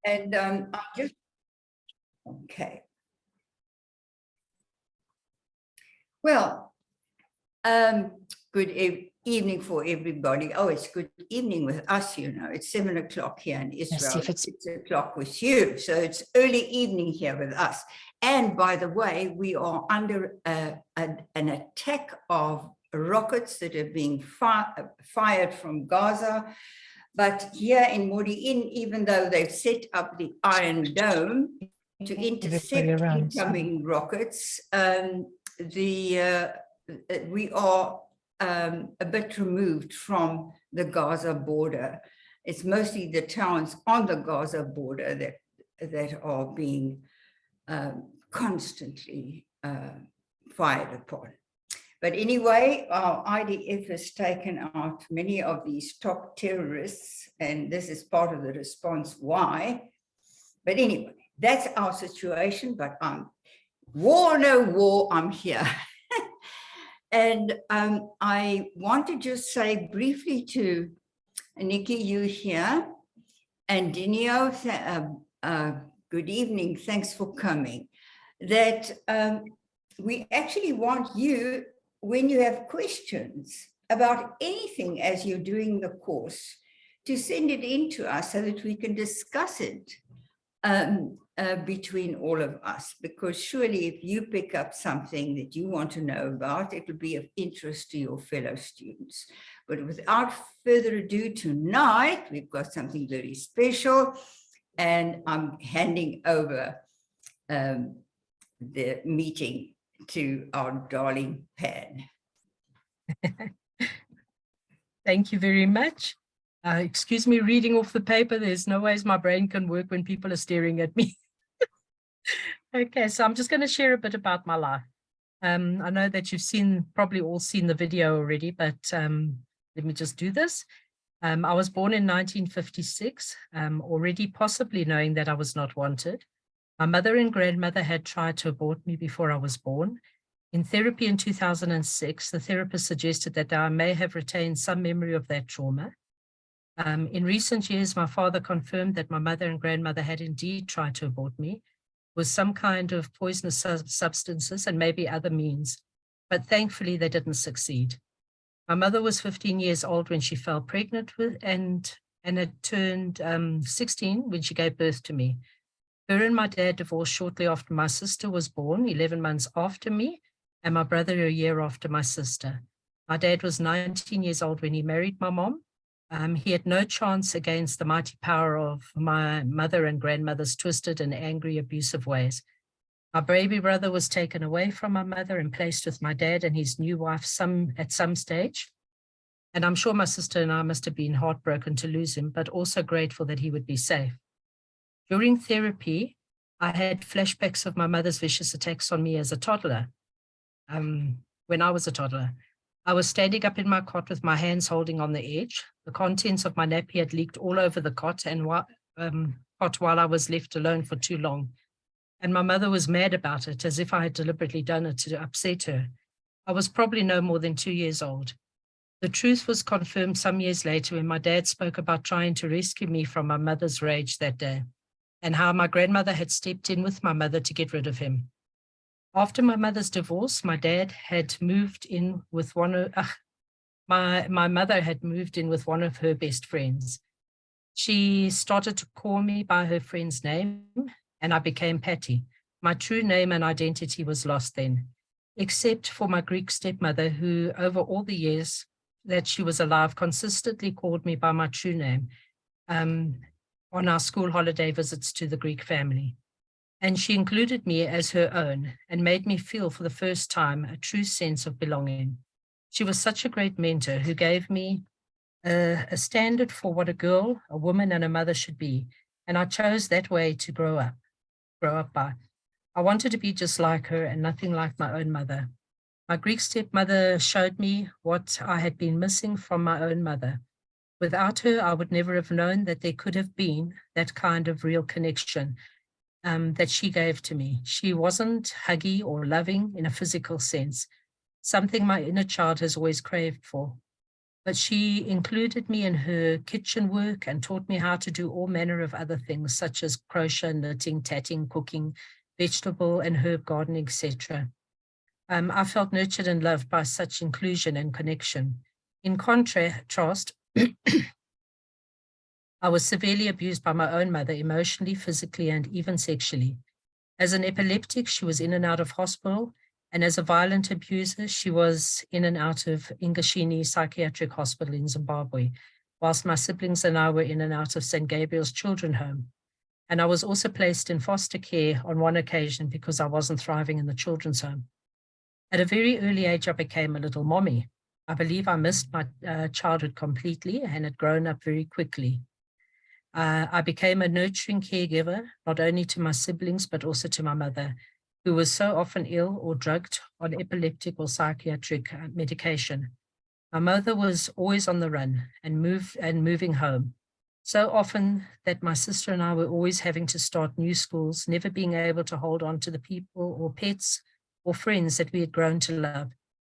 And I just, okay. Well, good evening for everybody. Oh, it's good evening with us, you know. It's 7 o'clock here in Israel. Yes, it's 6 o'clock with you. So it's early evening here with us. And by the way, we are under an attack of rockets that are being fired from Gaza. But here in Modi'in, even though they've set up the Iron Dome to intercept incoming rockets, we are a bit removed from the Gaza border. It's mostly the towns on the Gaza border that are being constantly fired upon. But anyway, our IDF has taken out many of these top terrorists, and this is part of the response why. But anyway, that's our situation, but war, no war, I'm here. And I want to just say briefly to Nikki, you here, and Dinio, good evening, thanks for coming, that we actually want you, when you have questions about anything as you're doing the course, to send it in to us so that we can discuss it between all of us, because surely if you pick up something that you want to know about, it will be of interest to your fellow students. But without further ado, tonight we've got something very special, and I'm handing over the meeting to our darling Pan. Thank you very much. Excuse me reading off the paper. There's no ways my brain can work when people are staring at me. Okay, so I'm just going to share a bit about my life. I know that you've probably all seen the video already, but let me just do this. I was born in 1956, already possibly knowing that I was not wanted. My mother and grandmother had tried to abort me before I was born. In therapy in 2006, the therapist suggested that I may have retained some memory of that trauma. In recent years, my father confirmed that my mother and grandmother had indeed tried to abort me with some kind of poisonous substances and maybe other means, but thankfully they didn't succeed. My mother was 15 years old when she fell pregnant and had turned 16 when she gave birth to me. Her and my dad divorced shortly after my sister was born, 11 months after me, and my brother a year after my sister. My dad was 19 years old when he married my mom. He had no chance against the mighty power of my mother and grandmother's twisted and angry, abusive ways. My baby brother was taken away from my mother and placed with my dad and his new wife at some stage. And I'm sure my sister and I must have been heartbroken to lose him, but also grateful that he would be safe. During therapy, I had flashbacks of my mother's vicious attacks on me as a toddler. When I was a toddler, I was standing up in my cot with my hands holding on the edge. The contents of my nappy had leaked all over the cot while I was left alone for too long. And my mother was mad about it, as if I had deliberately done it to upset her. I was probably no more than 2 years old. The truth was confirmed some years later when my dad spoke about trying to rescue me from my mother's rage that day, and how my grandmother had stepped in with my mother to get rid of him. After my mother's divorce, my dad had moved in with my mother had moved in with one of her best friends. She started to call me by her friend's name, and I became Patty. My true name and identity was lost then, except for my Greek stepmother, who over all the years that she was alive consistently called me by my true name on our school holiday visits to the Greek family. And she included me as her own and made me feel for the first time a true sense of belonging. She was such a great mentor who gave me a standard for what a girl, a woman, and a mother should be. And I chose that way to grow up by. I wanted to be just like her and nothing like my own mother. My Greek stepmother showed me what I had been missing from my own mother. Without her, I would never have known that there could have been that kind of real connection that she gave to me. She wasn't huggy or loving in a physical sense, something my inner child has always craved for. but she included me in her kitchen work and taught me how to do all manner of other things, such as crochet, knitting, tatting, cooking, vegetable and herb gardening, etc. I felt nurtured and loved by such inclusion and connection. In contrast, I was severely abused by my own mother, emotionally, physically, and even sexually. As an epileptic, she was in and out of hospital, and as a violent abuser, she was in and out of Ingashini Psychiatric Hospital in Zimbabwe, whilst my siblings and I were in and out of St. Gabriel's Children's Home. And I was also placed in foster care on one occasion because I wasn't thriving in the children's home. At a very early age, I became a little mommy. I believe I missed my childhood completely and had grown up very quickly. I became a nurturing caregiver, not only to my siblings, but also to my mother, who was so often ill or drugged on epileptic or psychiatric medication. My mother was always on the run and moving home, so often that my sister and I were always having to start new schools, never being able to hold on to the people or pets or friends that we had grown to love.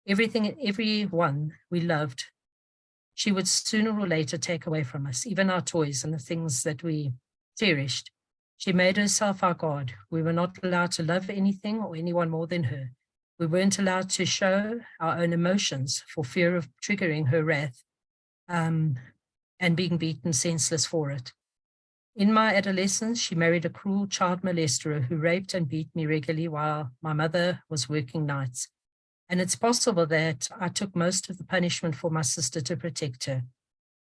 Everything and everyone we loved, she would sooner or later take away from us, even our toys and the things that we cherished. She made herself our God. We were not allowed to love anything or anyone more than her. We weren't allowed to show our own emotions for fear of triggering her wrath and being beaten senseless for it. In my adolescence, she married a cruel child molester who raped and beat me regularly while my mother was working nights. And it's possible that I took most of the punishment for my sister to protect her.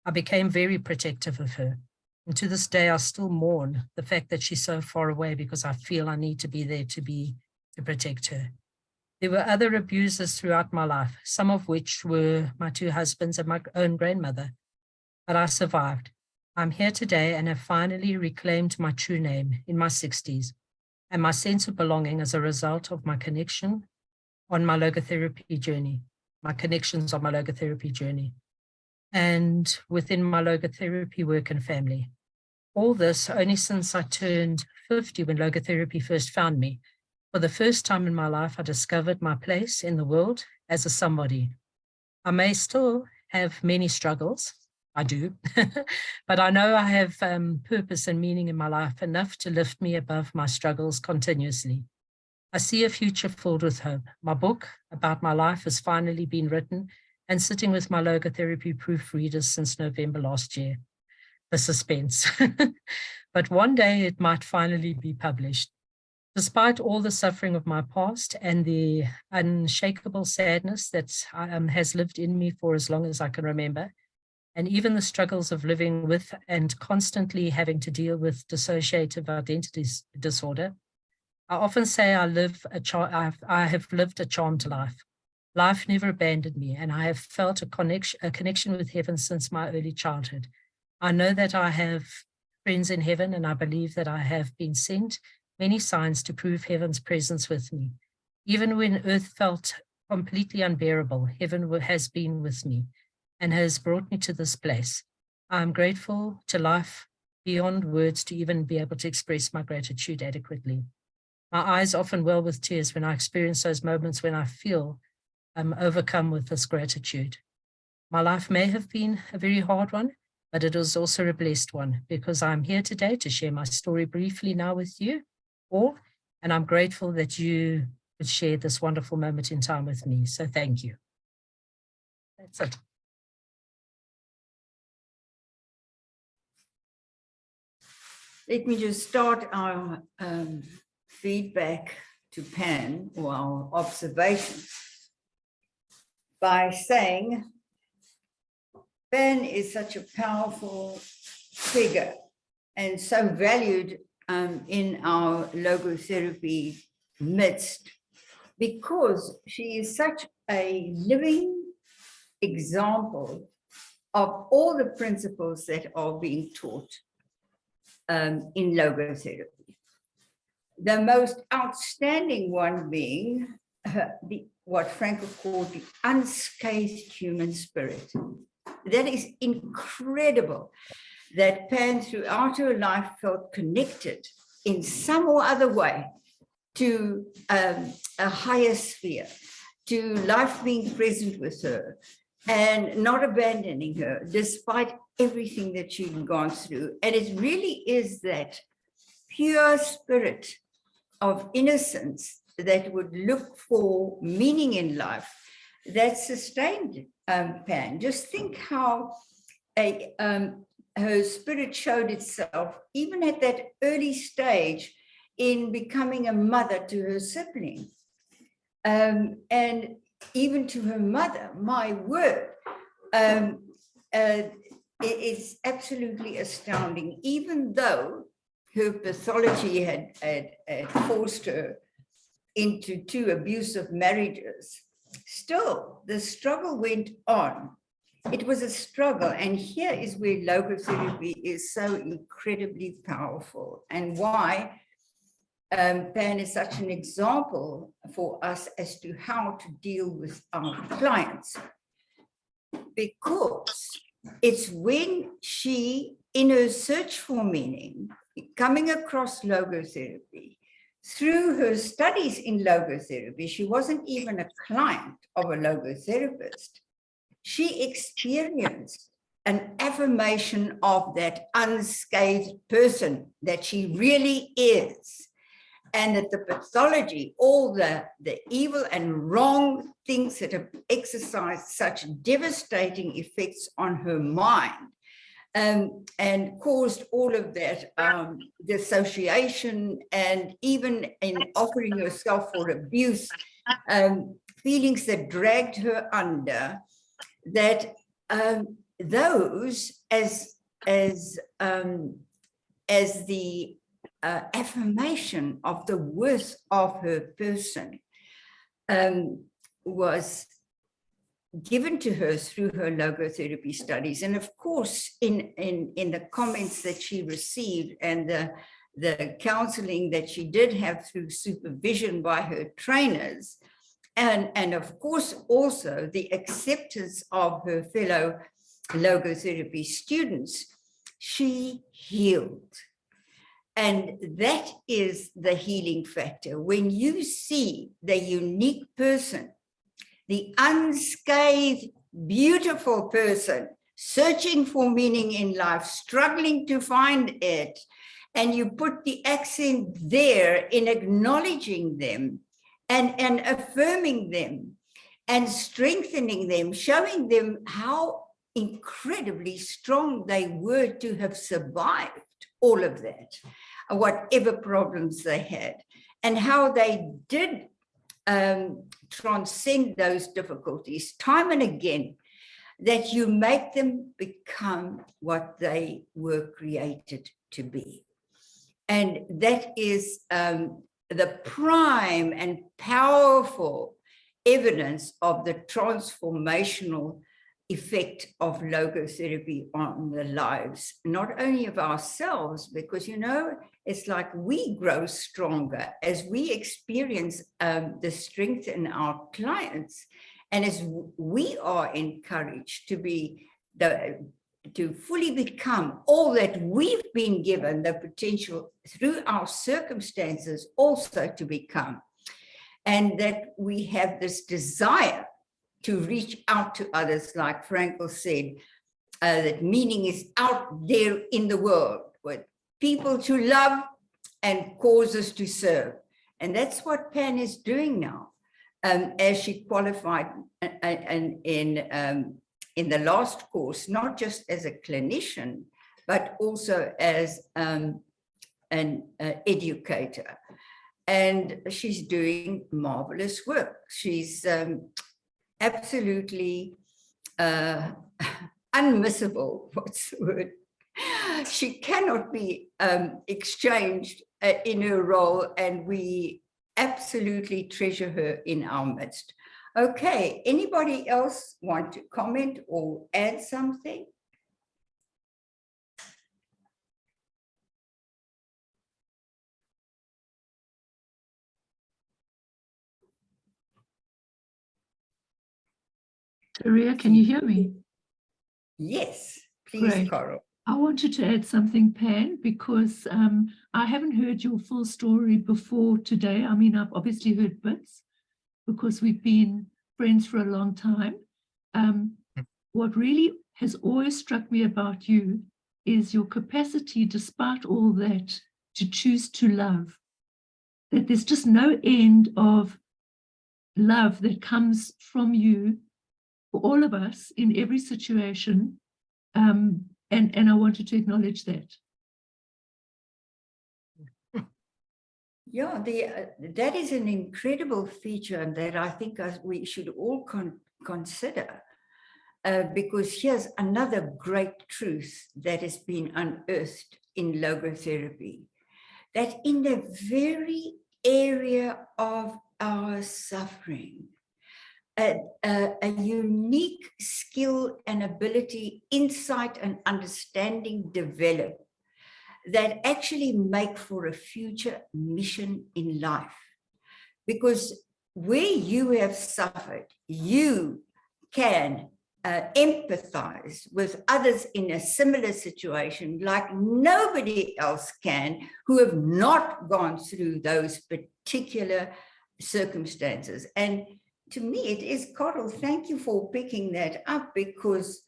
I became very protective of her. And to this day, I still mourn the fact that she's so far away because I feel I need to be there to protect her. There were other abusers throughout my life, some of which were my two husbands and my own grandmother, but I survived. I'm here today and have finally reclaimed my true name in my 60s and my sense of belonging as a result of my connection on my logotherapy journey, my connections on my logotherapy journey, and within my logotherapy work and family. All this only since I turned 50 when logotherapy first found me. For the first time in my life, I discovered my place in the world as a somebody. I may still have many struggles, I do, but I know I have purpose and meaning in my life enough to lift me above my struggles continuously. I see a future filled with hope. My book about my life has finally been written and sitting with my logotherapy proofreaders since November last year. The suspense. But one day it might finally be published. Despite all the suffering of my past and the unshakable sadness that has lived in me for as long as I can remember, and even the struggles of living with and constantly having to deal with dissociative identity disorder, I often say I have lived a charmed life. Life never abandoned me, and I have felt a connection with heaven since my early childhood. I know that I have friends in heaven, and I believe that I have been sent many signs to prove heaven's presence with me. Even when earth felt completely unbearable, heaven has been with me and has brought me to this place. I am grateful to life beyond words to even be able to express my gratitude adequately. My eyes often well with tears when I experience those moments when I feel overcome with this gratitude. My life may have been a very hard one, but it was also a blessed one because I'm here today to share my story briefly now with you all, and I'm grateful that you could share this wonderful moment in time with me. So thank you. That's it. Let me just start our feedback to Pan, or our observations, by saying Pan is such a powerful figure and so valued in our logotherapy midst because she is such a living example of all the principles that are being taught in logotherapy. The most outstanding one being what Frankel called the unscathed human spirit. That is incredible that Pan throughout her life felt connected in some or other way to a higher sphere, to life being present with her, and not abandoning her despite everything that she'd gone through. And it really is that pure spirit of innocence that would look for meaning in life that sustained Pan. Just think how her spirit showed itself even at that early stage in becoming a mother to her sibling, and even to her mother. My word, it's absolutely astounding. Even though her pathology had forced her into 2 abusive marriages, still the struggle went on. It was a struggle, and here is where logotherapy is so incredibly powerful, and why Pan is such an example for us as to how to deal with our clients. Because it's when she, in her search for meaning, coming across logotherapy, through her studies in logotherapy, she wasn't even a client of a logotherapist. She experienced an affirmation of that unscathed person that she really is, and that the pathology, all the evil and wrong things that have exercised such devastating effects on her mind, and caused all of that dissociation, and even in offering herself for abuse, feelings that dragged her under, that those as the affirmation of the worth of her person was given to her through her logotherapy studies. And of course, in the comments that she received and the counseling that she did have through supervision by her trainers, and of course also the acceptance of her fellow logotherapy students, she healed. And that is the healing factor. When you see the unique person, the unscathed, beautiful person, searching for meaning in life, struggling to find it, and you put the accent there in acknowledging them and affirming them and strengthening them, showing them how incredibly strong they were to have survived all of that, whatever problems they had, and how they did transcend those difficulties time and again, that you make them become what they were created to be. And that is the prime and powerful evidence of the transformational effect of logotherapy on the lives, not only of ourselves, because, you know, it's like we grow stronger as we experience the strength in our clients, and as we are encouraged to be to fully become all that we've been given the potential through our circumstances also to become, and that we have this desire to reach out to others, like Frankl said, that meaning is out there in the world with people to love and causes to serve. And that's what Pan is doing now, as she qualified in the last course, not just as a clinician, but also as an educator. And she's doing marvelous work. She's absolutely unmissable. What's the word? She cannot be exchanged in her role, and we absolutely treasure her in our midst. Okay, anybody else want to comment or add something? Maria, can you hear me? Yes, please, Great. Carol. I wanted to add something, Pan, because I haven't heard your full story before today. I mean, I've obviously heard bits because we've been friends for a long time. what really has always struck me about you is your capacity, despite all that, to choose to love. That there's just no end of love that comes from you for all of us in every situation. And I wanted to acknowledge that. Yeah, that is an incredible feature that I think we should all consider, because here's another great truth that has been unearthed in logotherapy, that in the very area of our suffering, a unique skill and ability, insight and understanding develop that actually make for a future mission in life. Because where you have suffered, you can empathize with others in a similar situation like nobody else can who have not gone through those particular circumstances. And to me, it is, Carol, thank you for picking that up, because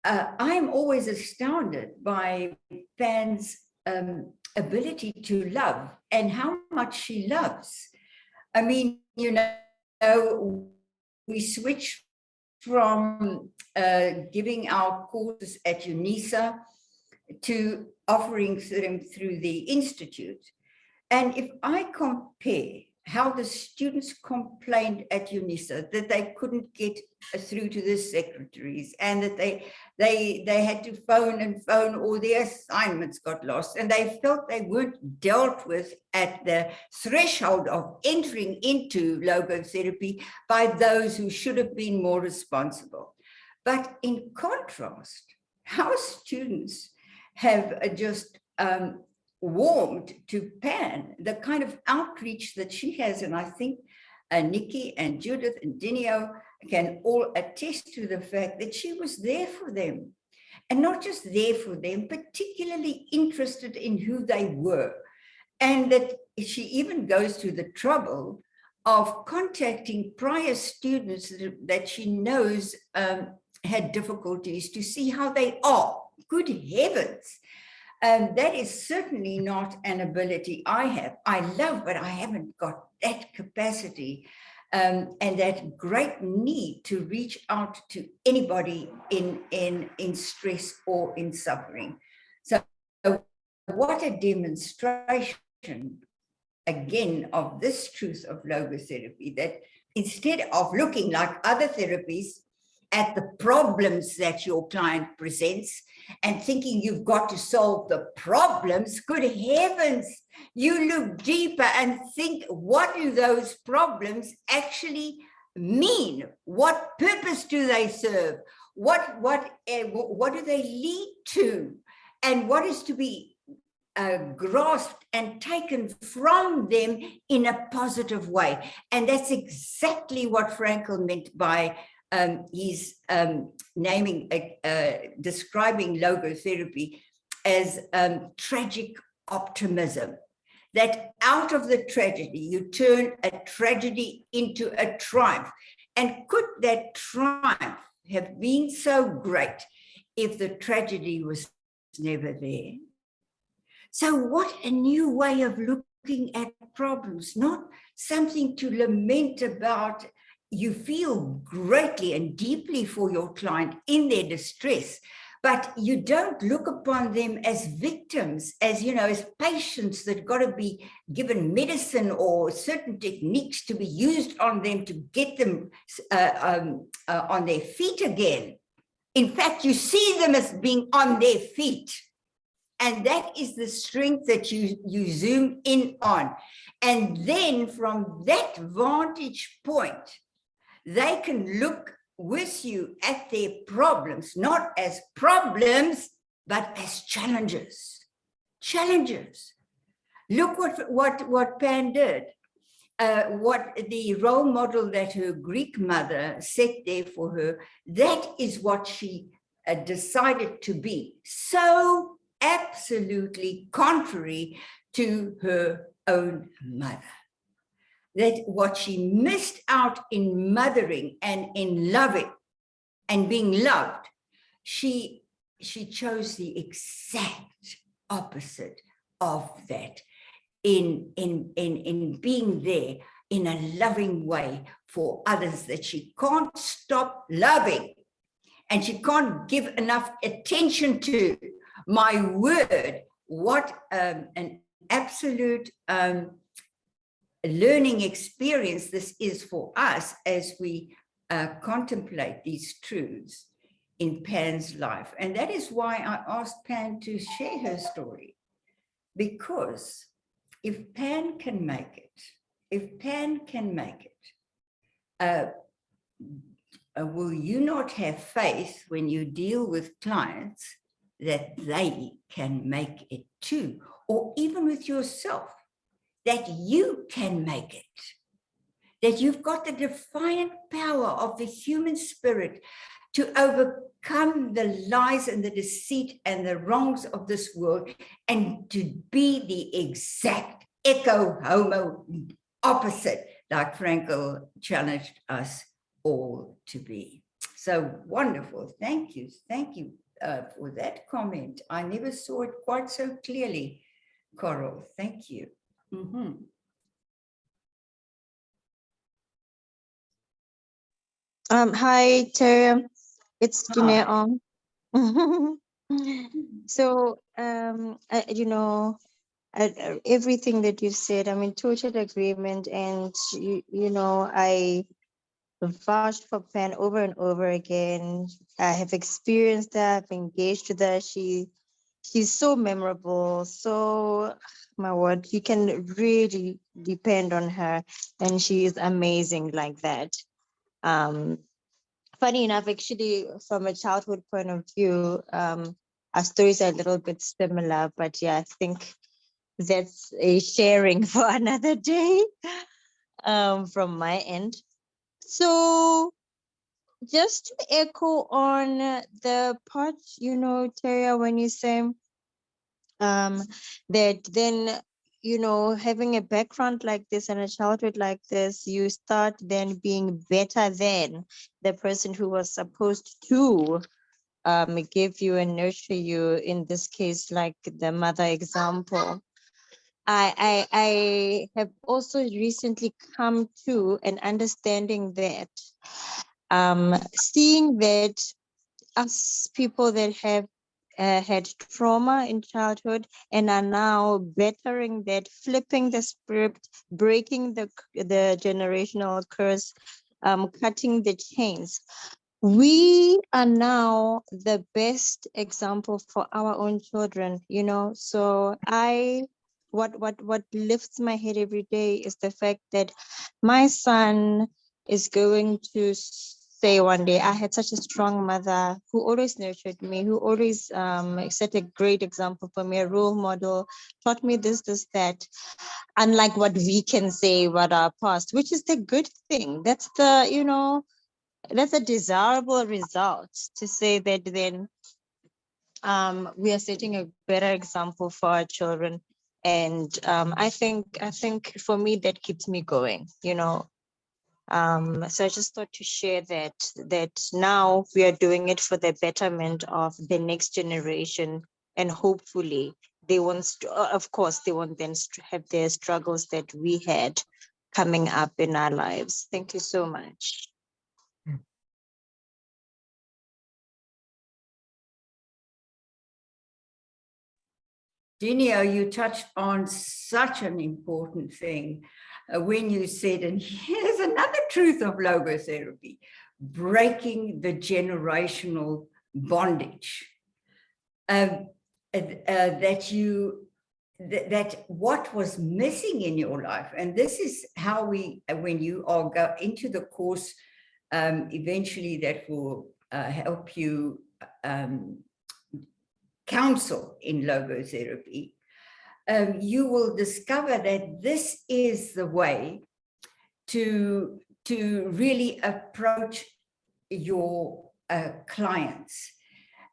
I'm always astounded by Pan's ability to love and how much she loves. I mean, you know, we switch from giving our courses at UNISA to offering them through the Institute. And if I compare how the students complained at UNISA that they couldn't get through to the secretaries, and that they had to phone, or their assignments got lost, and they felt they weren't dealt with at the threshold of entering into logotherapy by those who should have been more responsible. But in contrast, our students have just warmed to Pan, the kind of outreach that she has. And I think Nikki and Judith and Dinio can all attest to the fact that she was there for them. And not just there for them, particularly interested in who they were. And that she even goes to the trouble of contacting prior students that she knows had difficulties to see how they are. Good heavens. That is certainly not an ability I have. I love, but I haven't got that capacity and that great need to reach out to anybody in stress or in suffering. So what a demonstration, again, of this truth of logotherapy, that instead of looking like other therapies at the problems that your client presents and thinking you've got to solve the problems, good heavens, you look deeper and think, what do those problems actually mean? What purpose do they serve? What do they lead to? And what is to be grasped and taken from them in a positive way? And that's exactly what Frankl meant by he's describing logotherapy as tragic optimism, that out of the tragedy, you turn a tragedy into a triumph. And could that triumph have been so great if the tragedy was never there? So what a new way of looking at problems, not something to lament about. You feel greatly and deeply for your client in their distress, but you don't look upon them as victims, as, you know, as patients that got to be given medicine or certain techniques to be used on them to get them on their feet again. In fact, you see them as being on their feet. And that is the strength that you zoom in on. And then from that vantage point, they can look with you at their problems, not as problems, but as challenges. Challenges. Look what Pan did. What the role model that her Greek mother set there for her, that is what she decided to be. So absolutely contrary to her own mother. That what she missed out in mothering and in loving and being loved, she chose the exact opposite of that in being there in a loving way for others that she can't stop loving, and she can't give enough attention to. My word, what an absolute learning experience this is for us as we contemplate these truths in Pan's life. And that is why I asked Pan to share her story, because if Pan can make it, will you not have faith when you deal with clients that they can make it too, or even with yourself, that you can make it, that you've got the defiant power of the human spirit to overcome the lies and the deceit and the wrongs of this world, and to be the exact echo homo opposite, like Frankel challenged us all to be. So wonderful. Thank you for that comment. I never saw it quite so clearly, Coral. Thank you. Hi, Terry. It's Hi. Dineo. So, everything that you said, I'm in total agreement. And, I vouched for Pan over and over again. I have experienced that, I've engaged with her. She's so memorable. So, my word, you can really depend on her. And she is amazing like that. Funny enough, actually, from a childhood point of view, our stories are a little bit similar, but yeah, I think that's a sharing for another day from my end. So just to echo on the part, Terry, when you say that then, having a background like this and a childhood like this, you start then being better than the person who was supposed to give you and nurture you, in this case, like the mother example. I have also recently come to an understanding that seeing that us people that have had trauma in childhood and are now bettering that, flipping the script, breaking the generational curse, cutting the chains. We are now the best example for our own children, So what lifts my head every day is the fact that my son is going to say one day, I had such a strong mother who always nurtured me, who always set a great example for me, a role model, taught me this, that, unlike what we can say about our past, which is the good thing. That's the, that's a desirable result, to say that then we are setting a better example for our children. And I think for me, that keeps me going, So I just thought to share that now we are doing it for the betterment of the next generation, and hopefully they won't, of course, they won't then have their struggles that we had coming up in our lives. Thank you so much. Dineo, you touched on such an important thing when you said, and here's another truth of logotherapy, breaking the generational bondage. That what was missing in your life, and this is how we, when you all go into the course, eventually that will help you counsel in logotherapy, you will discover that this is the way to really approach your clients,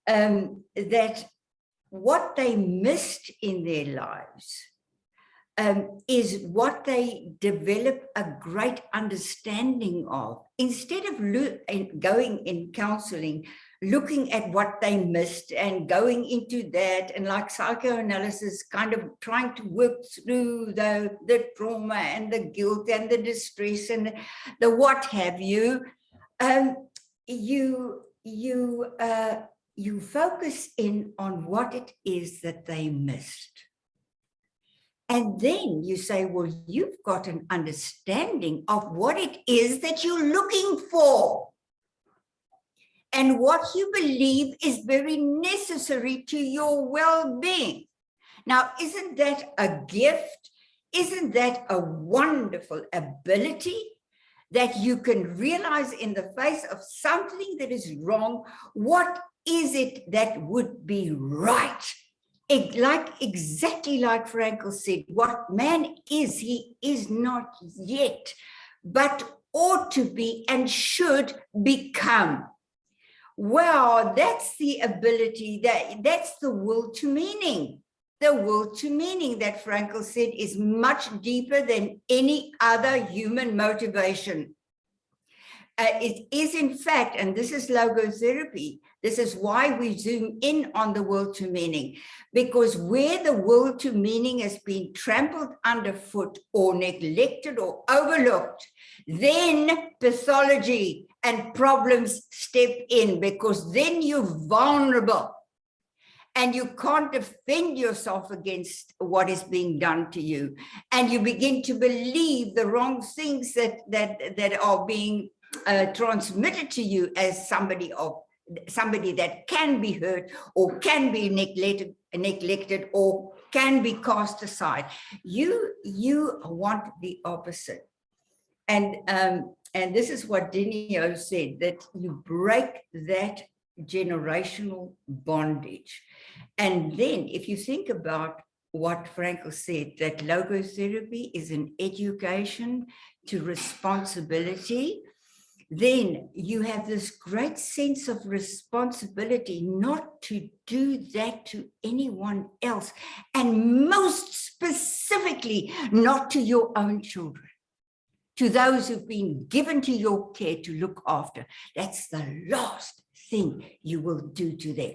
that what they missed in their lives is what they develop a great understanding of. Instead of going in counseling, looking at what they missed and going into that, and like psychoanalysis, kind of trying to work through the trauma and the guilt and the distress and the what have you, you focus in on what it is that they missed. And then you say, well, you've got an understanding of what it is that you're looking for and what you believe is very necessary to your well-being. Now, isn't that a gift? Isn't that a wonderful ability that you can realize in the face of something that is wrong? What is it that would be right? Exactly like Frankl said, what man is, he is not yet, but ought to be and should become. Well, that's the ability, that's the will to meaning. The will to meaning that Frankl said is much deeper than any other human motivation. It is, in fact, and this is logotherapy, this is why we zoom in on the will to meaning, because where the will to meaning has been trampled underfoot or neglected or overlooked, then pathology and problems step in, because then you're vulnerable and you can't defend yourself against what is being done to you. And you begin to believe the wrong things that are being transmitted to you as somebody that can be hurt or can be neglected or can be cast aside. You want the opposite. And this is what Dinio said, that you break that generational bondage. And then if you think about what Frankl said, that logotherapy is an education to responsibility, then you have this great sense of responsibility not to do that to anyone else, and most specifically, not to your own children, to those who've been given to your care to look after. That's the last thing you will do to them.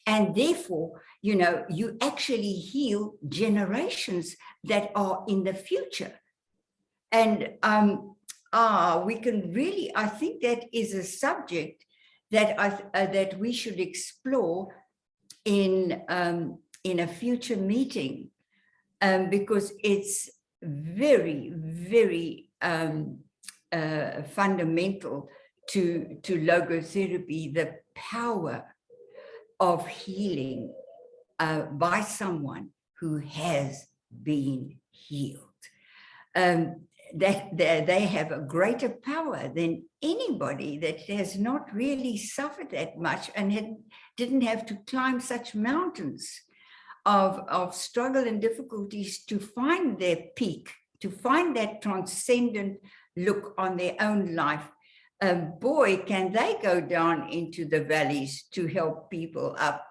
And therefore, you actually heal generations that are in the future. And we can really, I think that is a subject that we should explore in a future meeting, because it's very, very fundamental to logotherapy, the power of healing by someone who has been healed. That they have a greater power than anybody that has not really suffered that much and didn't have to climb such mountains of struggle and difficulties to find their peak, to find that transcendent look on their own life. Boy, can they go down into the valleys to help people up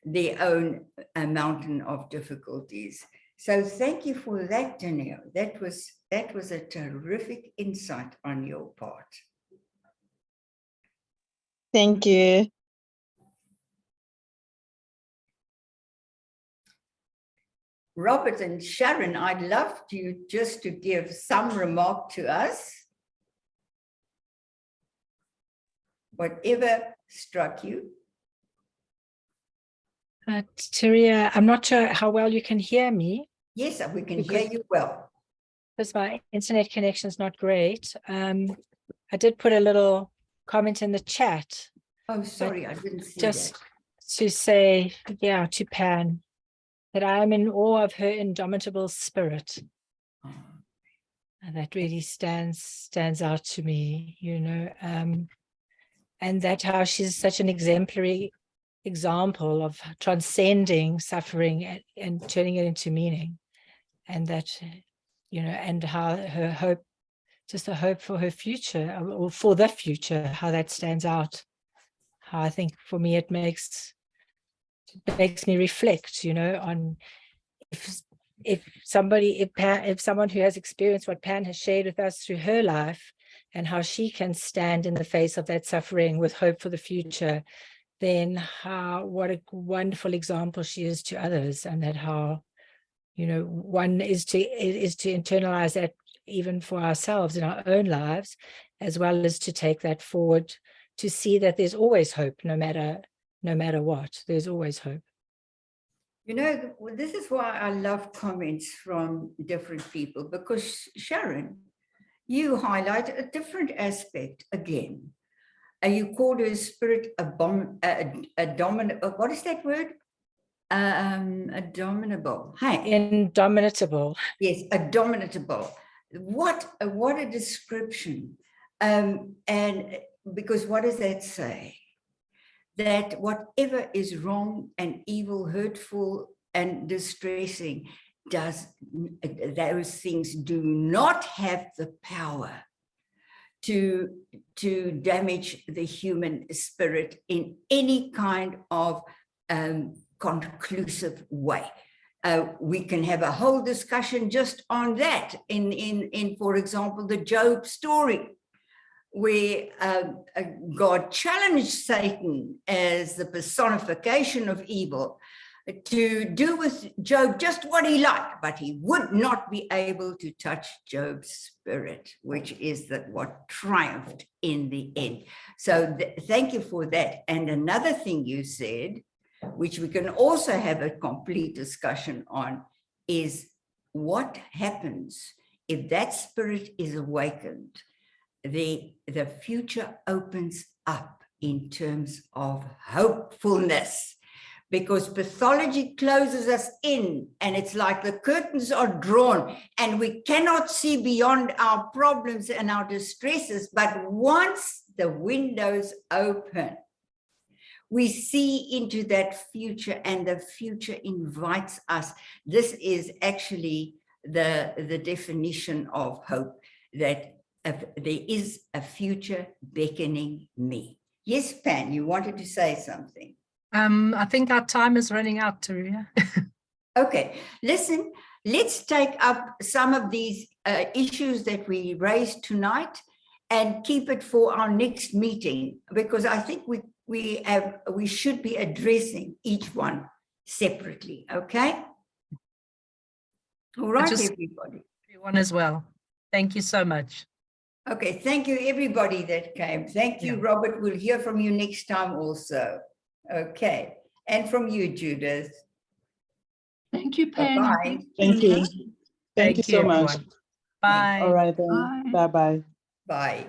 their own mountain of difficulties. So thank you for that, Danielle. That was a terrific insight on your part. Thank you. Robert and Sharon, I'd love you just to give some remark to us. Whatever struck you. Teria, I'm not sure how well you can hear me. Yes, we can hear you well. Because my internet connection is not great. I did put a little comment in the chat. Oh, sorry, I didn't see just that. To say, to Pan, that I am in awe of her indomitable spirit. Oh. And that really stands out to me, and that how she's such an exemplary example of transcending suffering and turning it into meaning. And that, and how her hope, just a hope for her future, or for the future, how that stands out. How I think for me it makes me reflect, on if someone who has experienced what Pan has shared with us through her life and how she can stand in the face of that suffering with hope for the future, then what a wonderful example she is to others, and that how, one is to internalize that even for ourselves in our own lives, as well as to take that forward, to see that there's always hope, no matter what, there's always hope. This is why I love comments from different people, because Sharon, you highlight a different aspect again. And you called her spirit what is that word? Abominable. Hey. Indomitable. Yes, abominable. What a description. And because what does that say? That whatever is wrong and evil, hurtful and distressing, those things do not have the power to damage the human spirit in any kind of conclusive way. We can have a whole discussion just on that in for example, the Job story, where God challenged Satan as the personification of evil to do with Job just what he liked, but he would not be able to touch Job's spirit, which is what triumphed in the end. So thank you for that. And another thing you said, which we can also have a complete discussion on, is what happens if that spirit is awakened. The future opens up in terms of hopefulness, because pathology closes us in, and it's like the curtains are drawn and we cannot see beyond our problems and our distresses. But once the windows open, we see into that future, and the future invites us. This is actually the definition of hope, that there is a future beckoning me. Yes, Pan, you wanted to say something. I think our time is running out, Taria. Okay, listen, let's take up some of these issues that we raised tonight and keep it for our next meeting, because I think we should be addressing each one separately. Okay. All right, everybody. Everyone as well. Thank you so much. Okay, thank you everybody that came. Thank you, Robert. We'll hear from you next time also. Okay, and from you, Judith. Thank you, Pan. Bye-bye. Thank you. Thank you so much. Everyone. Bye. All right then. Bye-bye. Bye.